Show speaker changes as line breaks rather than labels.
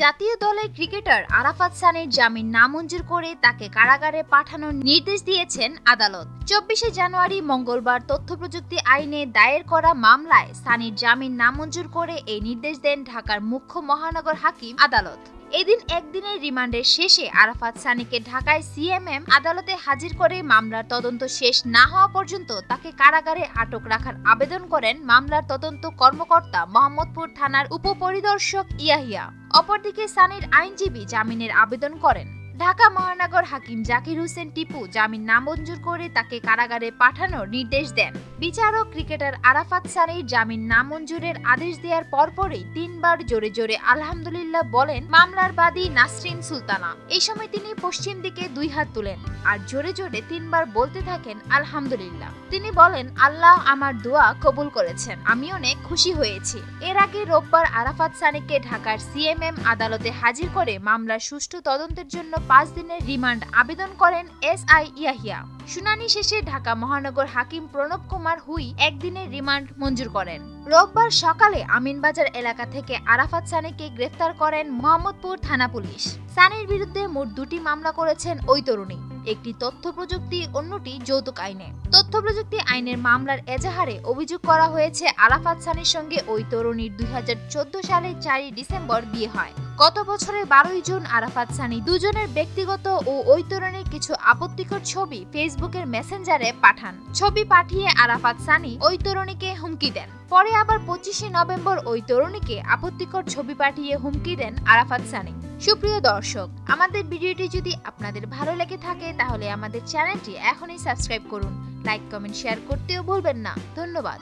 জাতীয় দলের ক্রিকেটার আরাফাত সানির জামিন নামঞ্জুর করে তাকে কারাগারে পাঠানোর নির্দেশ দিয়েছেন আদালত। 24শে জানুয়ারি মঙ্গলবার তথ্যপ্রযুক্তি আইনে দায়ের করা মামলায় সানির জামিন নামঞ্জুর করে এই নির্দেশ দেন ঢাকার মুখ্য মহানগর হাকিম আদালত। এদিন একদিনের রিমান্ডের শেষে আরাফাত সানিকে ঢাকায় সিএমএম আদালতে হাজির করে মামলার তদন্ত শেষ না হওয়া পর্যন্ত তাকে কারাগারে আটক রাখার আবেদন করেন মামলার তদন্ত কর্মকর্তা মোহাম্মদপুর থানার উপপরিদর্শক ইয়াহিয়া। অপরদিকে সানির আইনজীবী জামিনের আবেদন করেন। ঢাকা মহানগর হাকিম জাকির হোসেন টিপু জামিন নামঞ্জুর করে তাকে কারাগারে পাঠানোর নির্দেশ দেন। বিচারক ক্রিকেটার আরাফাত সানির জামিন নামঞ্জুরের আদেশ দেওয়ার পরপরই 3 বার জোরে জোরে আলহামদুলিল্লাহ বলেন মামলার বাদী নাসরিন সুলতানা। এই সময় তিনি পশ্চিম দিকে 2 হাত তুলেন আর জোরে জোরে 3 বার বলতে থাকেন আলহামদুলিল্লাহ। তিনি বলেন, আল্লাহ আমার দোয়া কবুল করেছেন, আমি অনেক খুশি হয়েছি। এর আগে রোববার আরাফাত সানিকে ঢাকার সিএমএম আদালতে হাজির করে মামলার সুষ্ঠু তদন্তের জন্য 5 দিনের রিমান্ড আবেদন করেন এসআই ইয়াহিয়া। শুনানি শেষে ঢাকা মহানগর হাকিম প্রণব কুমার হুই একদিনের রিমান্ড মঞ্জুর করেন। রোববার সকালে আমিনবাজার এলাকা থেকে আরাফাত সানিকে গ্রেফতার করেন মোহাম্মদপুর থানা পুলিশ। সানির বিরুদ্ধে মোট 2টি মামলা করেছেন ওই তরুণী, একটি তথ্য প্রযুক্তি, অন্যটি যৌতুক আইনে। তথ্য প্রযুক্তি আইনের মামলার এজাহারে অভিযোগ করা হয়েছে আরাফাত সানির সঙ্গে ওই তরুণীর 2014 সালের 4 ডিসেম্বর বিয়ে হয়। গত বছরের 12 জুন আরাফাত সানি দুজনের ব্যক্তিগত ও ওই তরুণীর কিছু আপত্তিকর ছবি ফেসবুকের মেসেঞ্জারে পাঠান। ছবি পাঠিয়ে আরাফাত সানি ওই তরুণীকে হুমকি দেন। পরে আবার 25শে নভেম্বর ওই তরুণীকে আপত্তিকর ছবি পাঠিয়ে হুমকি দেন আরাফাত সানি। সুপ্রিয় দর্শক, আমাদের ভিডিওটি যদি আপনাদের ভালো লেগে থাকে তাহলে আমাদের চ্যানেলটি এখনই সাবস্ক্রাইব করুন। লাইক, কমেন্ট, শেয়ার করতেও ভুলবেন না। ধন্যবাদ।